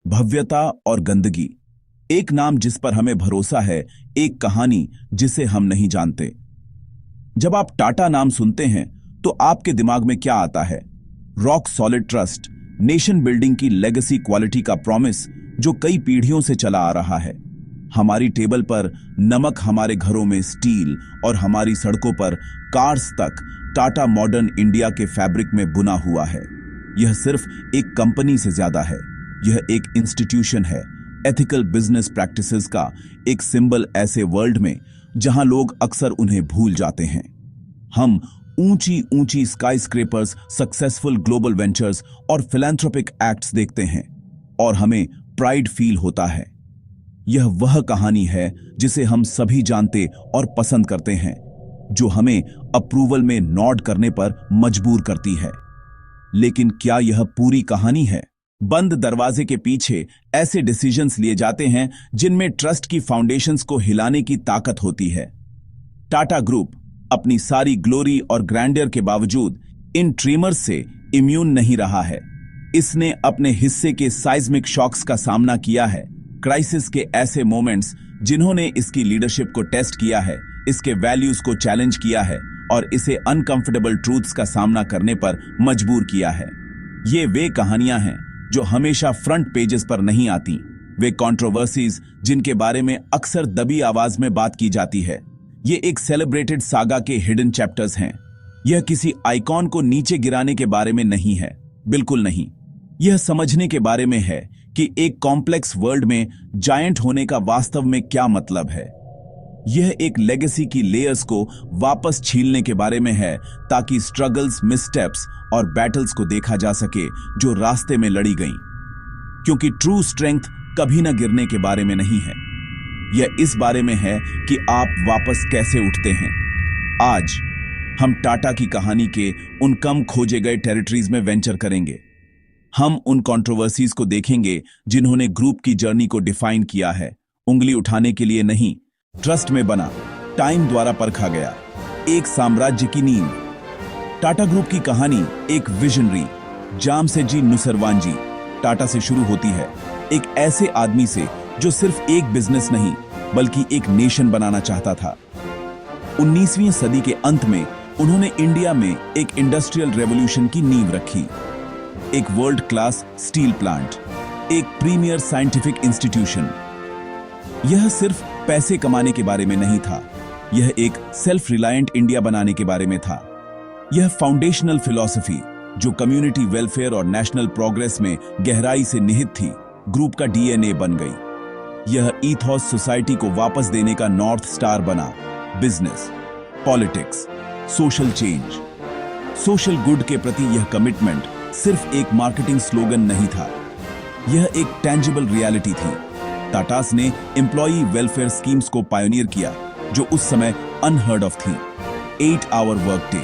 भव्यता और गंदगी। एक नाम जिस पर हमें भरोसा है, एक कहानी जिसे हम नहीं जानते। जब आप टाटा नाम सुनते हैं तो आपके दिमाग में क्या आता है? Rock solid trust, nation building की लेगेसी, क्वालिटी का प्रॉमिस जो कई पीढ़ियों से चला आ रहा है। हमारी टेबल पर नमक, हमारे घरों में स्टील और हमारी सड़कों पर कार्स तक टाटा मॉडर्न इंडिया के फैब्रिक में बुना हुआ है। यह सिर्फ एक कंपनी से ज्यादा है, यह एक इंस्टीट्यूशन है, एथिकल बिजनेस प्रैक्टिसेस का एक सिंबल ऐसे वर्ल्ड में जहां लोग अक्सर उन्हें भूल जाते हैं। हम ऊंची ऊंची स्काईस्क्रेपर्स, सक्सेसफुल ग्लोबल वेंचर्स और फिलैंथ्रोपिक एक्ट्स देखते हैं और हमें प्राइड फील होता है। यह वह कहानी है जिसे हम सभी जानते और पसंद करते हैं, जो हमें अप्रूवल में नॉड करने पर मजबूर करती है। लेकिन क्या यह पूरी कहानी है? बंद दरवाजे के पीछे ऐसे डिसीजंस लिए जाते हैं जिनमें ट्रस्ट की फाउंडेशंस को हिलाने की ताकत होती है। टाटा ग्रुप अपनी सारी ग्लोरी और ग्रैंडियर के बावजूद इन ट्रीमर्स से इम्यून नहीं रहा है। इसने अपने हिस्से के साइज्मिक शॉक्स का सामना किया है, क्राइसिस के ऐसे मोमेंट्स जिन्होंने इसकी लीडरशिप को टेस्ट किया है, इसके वैल्यूज को चैलेंज किया है और इसे अनकंफर्टेबल ट्रूथ्स का सामना करने पर मजबूर किया है। ये वे कहानियां हैं जो हमेशा फ्रंट पेजेस पर नहीं आती, वे कंट्रोवर्सीज जिनके बारे में अक्सर दबी आवाज में बात की जाती है। ये एक सेलिब्रेटेड सागा के हिडन चैप्टर्स हैं। यह किसी आइकॉन को नीचे गिराने के बारे में नहीं है, बिल्कुल नहीं। यह समझने के बारे में है कि एक कॉम्प्लेक्स वर्ल्ड में जायंट होने का वास्तव में क्या मतलब है। यह एक लेगेसी की लेयर्स को वापस छीलने के बारे में है, ताकि स्ट्रगल्स, मिसस्टेप्स और बैटल्स को देखा जा सके जो रास्ते में लड़ी गईं। क्योंकि ट्रू स्ट्रेंथ कभी न गिरने के बारे में नहीं है, यह इस बारे में है कि आप वापस कैसे उठते हैं। आज हम टाटा की कहानी के उन कम खोजे गए टेरिटरीज में वेंचर करेंगे। हम उन कंट्रोवर्सीज को देखेंगे जिन्होंने ग्रुप की जर्नी को डिफाइन किया है। उंगली उठाने के लिए नहीं, ट्रस्ट में बना, टाइम द्वारा परखा गया, एक साम्राज्य की नींव। टाटा ग्रुप की कहानी एक विजनरी जामसेदजी नुसरवानजी टाटा से शुरू होती है, एक ऐसे आदमी से जो सिर्फ एक बिजनेस नहीं बल्कि एक नेशन बनाना चाहता था। 19वीं सदी के अंत में उन्होंने इंडिया में एक इंडस्ट्रियल रेवोल्यूशन की नींव रखी। एक वर्ल्ड क्लास स्टील प्लांट, एक प्रीमियर साइंटिफिक इंस्टीट्यूशन। यह सिर्फ पैसे कमाने के बारे में नहीं था, यह एक सेल्फ रिलायंट इंडिया बनाने के बारे में था। यह फाउंडेशनल फिलॉसफी जो कम्युनिटी वेलफेयर और नेशनल प्रोग्रेस में गहराई से निहित थी, ग्रुप का डीएनए बन गई। यह ईथॉस सोसाइटी को वापस देने का नॉर्थ स्टार बना। Business, politics, social change, social good के प्रति यह कमिटमेंट सिर्फ एक मार्केटिंग स्लोगन नहीं था, यह एक टेंजिबल रियलिटी थी। टाटास ने एम्प्लॉई वेलफेयर स्कीम्स को पायोनियर किया जो उस समय अनहर्ड ऑफ थी। 8 hour work day,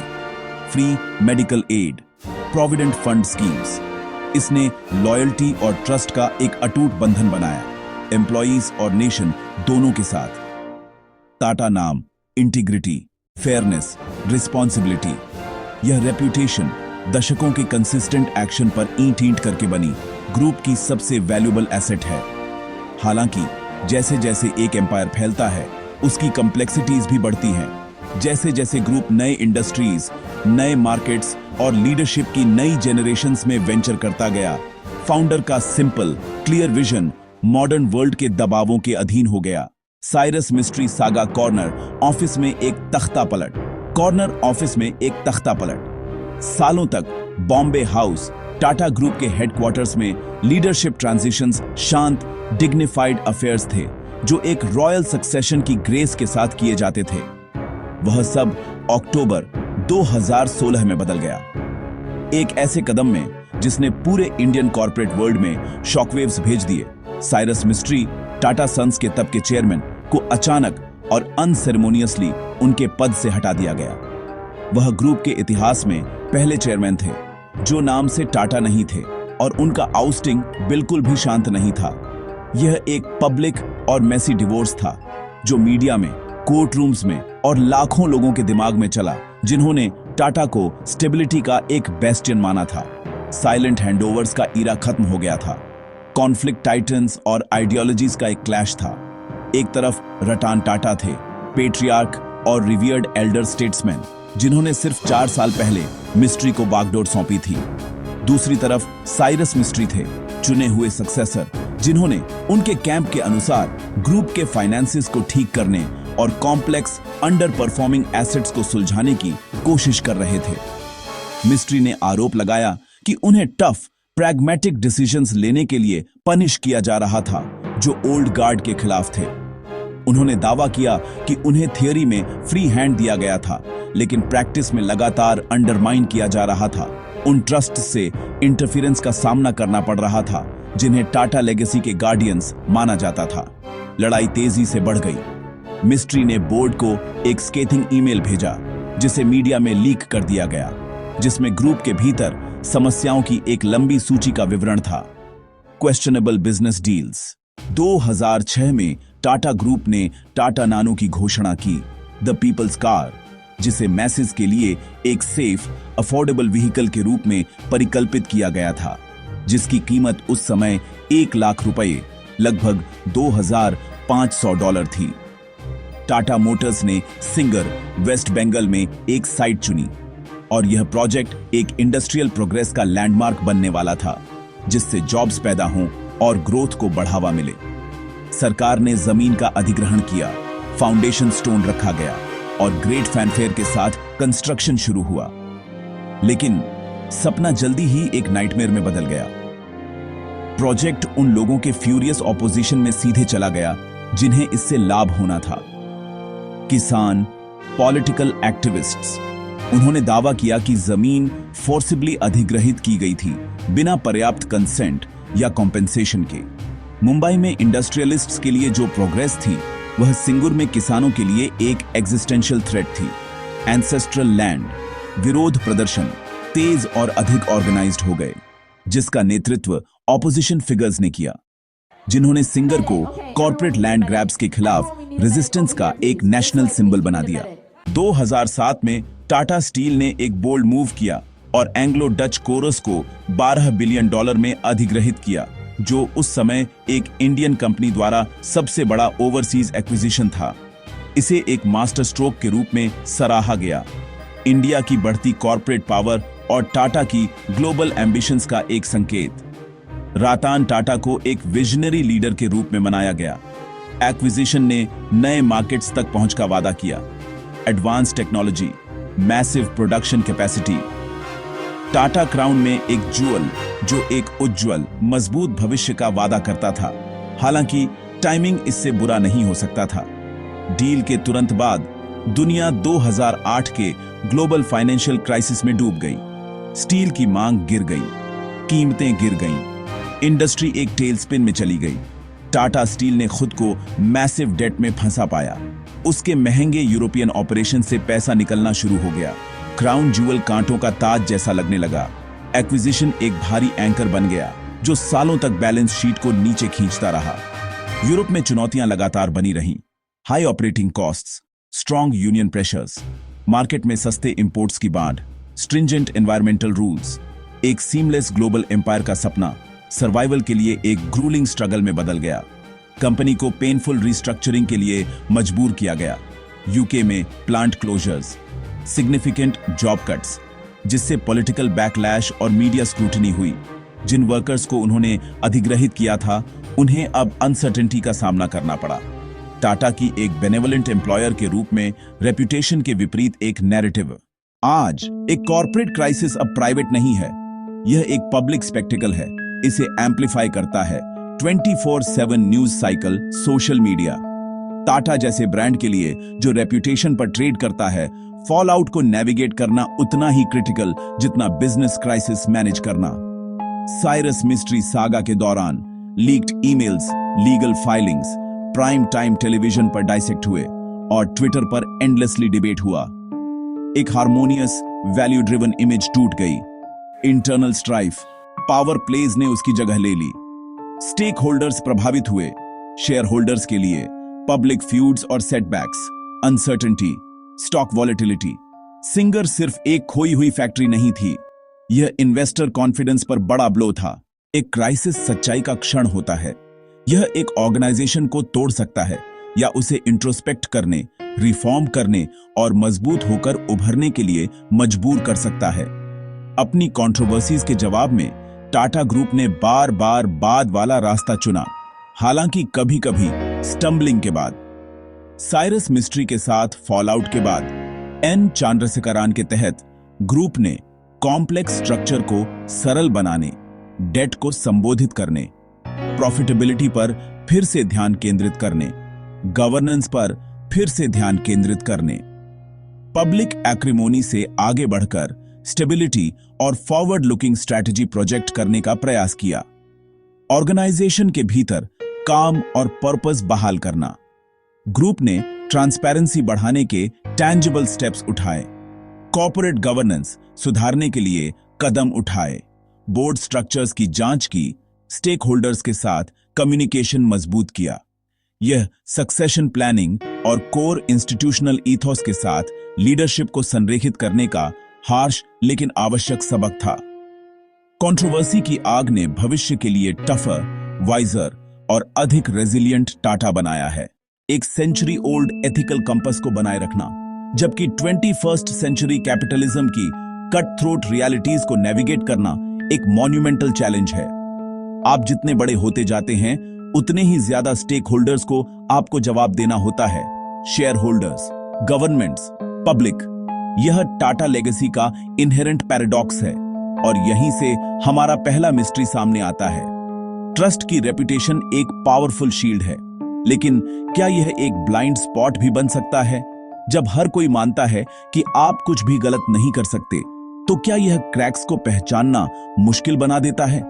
free medical aid, provident fund schemes. इसने लॉयल्टी और ट्रस्ट का एक अटूट बंधन बनाया, एम्प्लॉइज और नेशन दोनों के साथ। टाटा नाम, इंटीग्रिटी, फेयरनेस, रिस्पॉन्सिबिलिटी, यह रेप्यूटेशन दशकों के कंसिस्टेंट एक्शन पर ईंट ईंट करके बनी ग्रुप की सबसे वैल्यूएबल एसेट है। हालांकि जैसे जैसे एक एम्पायर फैलता है, उसकी कॉम्प्लेक्सिटीज भी बढ़ती हैं। जैसे जैसे ग्रुप नए इंडस्ट्रीज, नए मार्केट्स और लीडरशिप की नई जेनरेशंस में वेंचर करता गया, फाउंडर का simple, clear vision modern world के दबावों के अधीन हो गया। Cyrus mystery saga corner office में एक तख्ता पलट। सालों तक बॉम्बे हाउस, टाटा ग्रुप के हेडक्वार्टर्स में लीडरशिप ट्रांजिशंस शांत, डिग्निफाइड अफेयर्स थे जो एक रॉयल सक्सेशन की ग्रेस के साथ किए जाते थे। वह सब अक्टूबर 2016 में बदल गया, एक ऐसे कदम में जिसने पूरे इंडियन कॉर्पोरेट वर्ल्ड में शॉकवेव्स भेज दिए। साइरस मिस्ट्री, टाटा सन्स के तब के चेयरमैन, को अचानक और अनसेरेमोनियसली उनके पद से हटा दिया गया। वह ग्रुप के इतिहास में पहले चेयरमैन थे जो नाम से टाटा नहीं थे और उनका आउस्टिंग बिल्कुल भी शांत नहीं था। यह एक पब्लिक और मेसी डिवोर्स था जो मीडिया में, कोर्ट रूम्स में और लाखों लोगों के दिमाग में चला जिन्होंने टाटा को स्टेबिलिटी का एक बेस्टियन माना था। साइलेंट हैंडओवर्स का ईरा खत्म हो गया था। कॉन्फ्लिक्ट टाइटन्स और आइडियोलॉजीज का एक क्लैश था। एक तरफ रतन टाटा थे, पेट्रियार्क और रिवियर्ड एल्डर स्टेट्समैन, जिन्होंने सिर्फ 4 साल पहले मिस्ट्री को बागडोर सौंपी थी। दूसरी तरफ साइरस मिस्ट्री थे, चुने हुए सक्सेसर, जिन्होंने उनके कैंप के अनुसार ग्रुप के फाइनेंसेस को ठीक करने और कॉम्प्लेक्स अंडर परफॉर्मिंग एसेट्स को सुलझाने की कोशिश कर रहे थे। मिस्ट्री ने आरोप लगाया कि उन्हें टफ प्रैग्मेटिक डिसीजंस लेने के लिए पनिश किया जा रहा था, जो ओल्ड गार्ड के खिलाफ थे। उन्होंने दावा किया कि उन्हें थियरी में फ्री हैंड दिया गया था, लेकिन प्रैक्टिस में लगातार अंडरमाइन किया जा रहा था। उन ट्रस्ट से इंटरफेरेंस का सामना करना पड़ रहा था, जिन्हें टाटा लेगेसी के गार्डियंस माना जाता था। लड़ाई तेजी से बढ़ गई। मिस्ट्री ने बोर्ड को एक स्केथिंग ईमेल भेजा, जिसे मीडिया में लीक कर दिया गया, जिसमें ग्रुप के भीतर समस्याओं की एक लंबी सूची का विवरण था। Questionable business deals. 2006 में टाटा ग्रुप ने टाटा नानो की घोषणा की, द पीपल्स कार, जिसे मैसेज के लिए एक सेफ, अफोर्डेबल व्हीकल के रूप में परिकल्पित किया गया था, जिसकी कीमत उस समय 1 लाख रुपए, लगभग $2,500 थी। टाटा मोटर्स ने सिंगर, वेस्ट बंगाल में एक साइट चुनी, और यह प्रोजेक्ट एक इंडस्ट्रियल प्रोग्रेस का लैंडमार्क बनने वाला था, जिससे जॉब्स पैदा हों और ग्रोथ को बढ़ावा मिले। सरकार ने जमीन का अधिग्रहण किया, फाउंडेशन स्टोन रखा गया और ग्रेट फैनफेयर के साथ कंस्ट्रक्शन शुरू हुआ। लेकिन सपना जल्दी ही एक नाइटमेयर में बदल गया। प्रोजेक्ट उन लोगों के फ्यूरियस ऑपोजिशन में सीधे चला गया, जिन्हें इससे लाभ होना था। किसान, पॉलिटिकल एक्टिविस्ट्स। उन्होंने दावा किया कि जमीन फोर्सिबली अधिग्रहित की गई थी, बिना पर्याप्त कंसेंट या कॉम्पेंसेशन के। मुंबई में इंडस्ट्रियलिस्ट्स के लिए जो प्रोग्रेस थी, वह सिंगुर में किसानों के लिए एक एग्जिस्टेंशियल थ्रेट थी। एंसेस्ट्रल लैंड विरोध प्रदर्शन तेज और अधिक ऑर्गेनाइज्ड हो गए, जिसका नेतृत्व ऑपोजिशन फिगर्स ने किया, जिन्होंने सिंगर को कॉर्पोरेट लैंड ग्रैब्स के खिलाफ रेजिस्टेंस का एक नेशनल सिंबल बना दिया। 2007 में टाटा स्टील ने एक बोल्ड मूव किया और एंग्लो डच कोरस को $12 बिलियन में अधिग्रहित किया, जो उस समय एक इंडियन कंपनी द्वारा सबसे बड़ा ओवरसीज एक्विजिशन था। इसे एक मास्टर स्ट्रोक के रूप में सराहा गया, इंडिया की बढ़ती कॉर्पोरेट पावर और टाटा की ग्लोबल एम्बिशंस का एक संकेत। रतन टाटा को एक विजनरी लीडर के रूप में मनाया गया। एक्विजिशन ने नए मार्केट्स तक पहुंच का वादा किया, advance technology, massive production capacity. Tata crown में एक ज्वेल जो एक उज्जवल, मजबूत भविष्य का वादा करता था। हालांकि टाइमिंग इससे बुरा नहीं हो सकता था। डील के तुरंत बाद दुनिया 2008 के ग्लोबल फाइनेंशियल क्राइसिस में डूब गई। स्टील की मांग गिर गई, कीमतें गिर गईं, इंडस्ट्री एक टेलस्पिन में चली गई। टाटा स्टील ने खुद को मैसिव डेट में फंसा पाया। उसके महंगे यूरोपियन ऑपरेशन से पैसा निकलना शुरू हो गया। क्राउन ज्यूल कांटों का ताज जैसा लगने लगा। एक्विजिशन एक भारी एंकर बन गया, जो सालों तक बैलेंस शीट को नीचे खींचता रहा। यूरोप में चुनौतियां लगातार बनी रहीं। High operating costs, strong union pressures, market में सस्ते इंपोर्ट्स की बाढ़, स्ट्रिंजेंट एनवायरमेंटल रूल्स। एक सीमलेस ग्लोबल एम्पायर का सपना सर्वाइवल के लिए एक ग्रूलिंग स्ट्रगल में बदल गया। कंपनी को पेनफुल रिस्ट्रक्चरिंग के लिए मजबूर किया गया। यूके में plant closures, significant job cuts, जिससे पॉलिटिकल बैकलैश और मीडिया स्क्रूटनी हुई। जिन वर्कर्स को उन्होंने अधिग्रहित किया था, उन्हें अब अनसर्टेनिटी का सामना करना पड़ा। टाटा की एक बेनेवलेंट एम्प्लॉयर के रूप में रेपुटेशन के विपरीत एक नैरेटिव। आज एक कॉर्पोरेट क्राइसिस अब प्राइवेट नहीं है, यह एक पब्लिक स्पेक्टिकल है। इसे एम्पलीफाई करता है 24/7 news cycle, social media. Tata जैसे ब्रांड के लिए जो रेपुटेशन पर ट्रेड करता है, फॉल आउट को नेविगेट करना उतना ही क्रिटिकल जितना बिजनेस क्राइसिस मैनेज करना। साइरस मिस्ट्री सागा के दौरान leaked emails, legal filings prime time television पर डाइसेक्ट हुए और ट्विटर पर एंडलेसली डिबेट हुआ। एक हार्मोनियस, वैल्यू ड्रिवन इमेज टूट गई। इंटरनल स्ट्राइफ, पावर प्लेज ने उसकी जगह ले ली। स्टेक होल्डर्स प्रभावित हुए। शेयर होल्डर्स के लिए पब्लिक फ्यूड्स और setbacks, uncertainty, stock volatility. Singer सिर्फ एक खोई हुई फैक्ट्री नहीं थी, यह इन्वेस्टर कॉन्फिडेंस पर बड़ा ब्लो था। एक क्राइसिस सच्चाई का क्षण होता है। यह एक ऑर्गेनाइजेशन को तोड़ सकता है या उसे इंट्रोस्पेक्ट करने, रिफॉर्म करने और मजबूत होकर उभरने के लिए मजबूर कर सकता है। अपनी कंट्रोवर्सीज के जवाब में टाटा ग्रुप ने बार बार बाद वाला रास्ता चुना, हालांकि कभी कभी स्टम्बलिंग के बाद। साइरस मिस्ट्री के साथ फॉलआउट के बाद एन चांद्रशेखरन के तहत ग्रुप ने कॉम्प्लेक्स स्ट्रक्चर को सरल बनाने, डेट को संबोधित करने, प्रॉफिटेबिलिटी पर फिर से ध्यान केंद्रित करने, गवर्नेंस पर फिर से ध्यान केंद्रित करने, पब्लिक एक्रिमोनी से आगे बढ़कर स्टेबिलिटी और फॉरवर्ड लुकिंग स्ट्रैटेजी प्रोजेक्ट करने का प्रयास किया। ऑर्गेनाइजेशन के भीतर काम और पर्पस बहाल करना। ग्रुप ने ट्रांसपेरेंसी बढ़ाने के टैंजिबल स्टेप्स उठाए, कॉर्पोरेट गवर्नेंस सुधारने के लिए कदम उठाए, बोर्ड स्ट्रक्चर्स की जांच की, स्टेक होल्डर्स के साथ कम्युनिकेशन मजबूत किया। यह सक्सेशन प्लानिंग और कोर इंस्टीट्यूशनल ईथोस के साथ लीडरशिप को संरेखित करने का हार्श लेकिन आवश्यक सबक था। कंट्रोवर्सी की आग ने भविष्य के लिए टफर, वाइजर और अधिक रेजिलिएंट टाटा बनाया है। एक सेंचुरी ओल्ड एथिकल कंपस को बनाए रखना, जबकि 21st सेंचुरी कैपिटलिज्म की कट थ्रोट रियलिटीज को नेविगेट करना एक मॉन्यूमेंटल चैलेंज है। आप जितने बड़े होते जाते हैं, उतने ही ज्यादा स्टेक होल्डर्स को आपको जवाब देना होता है। Share holders, governments, public. यह टाटा लेगेसी का इनहेरेंट पैराडॉक्स है और यहीं से हमारा पहला मिस्ट्री सामने आता है। ट्रस्ट की रेपुटेशन एक पावरफुल शील्ड है, लेकिन क्या यह एक ब्लाइंड स्पॉट भी बन सकता है? जब हर कोई मानता है कि आप कुछ भी गलत नहीं कर सकते, तो क्या यह क्रैक्स को पहचानना मुश्किल बना देता है?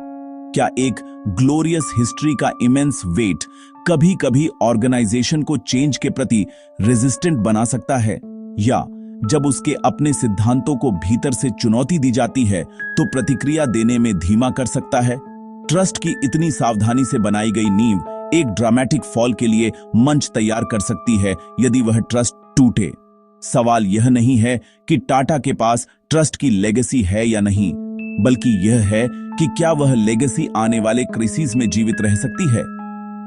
क्या एक ग्लोरियस हिस्ट्री का इमेंस वेट कभी कभी ऑर्गेनाइजेशन को चेंज के प्रति रेजिस्टेंट बना सकता है? या जब उसके अपने सिद्धांतों को भीतर से चुनौती दी जाती है, तो प्रतिक्रिया देने में धीमा कर सकता है? ट्रस्ट की इतनी सावधानी से बनाई गई नींव एक ड्रामेटिक फॉल के लिए मंच तैयार कर सकती है यदि वह ट्रस्ट टूटे। सवाल यह नहीं है कि टाटा के पास ट्रस्ट की लेगेसी है या नहीं, बल्कि यह है कि क्या वह लेगेसी आने वाले क्राइसिस में जीवित रह सकती है।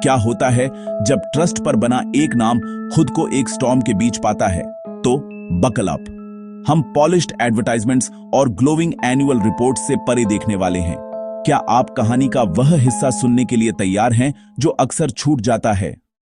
क्या होता है जब ट्रस्ट पर बना एक नाम खुद को एक स्टॉर्म के बीच पाता है? तो बकल अप। हम पॉलिश्ड एडवर्टाइजमेंट्स और ग्लोविंग एनुअल रिपोर्ट से परे देखने वाले हैं। क्या आप कहानी का वह हिस्सा सुनने के लिए तैयार हैं जो अक्सर छूट जाता है?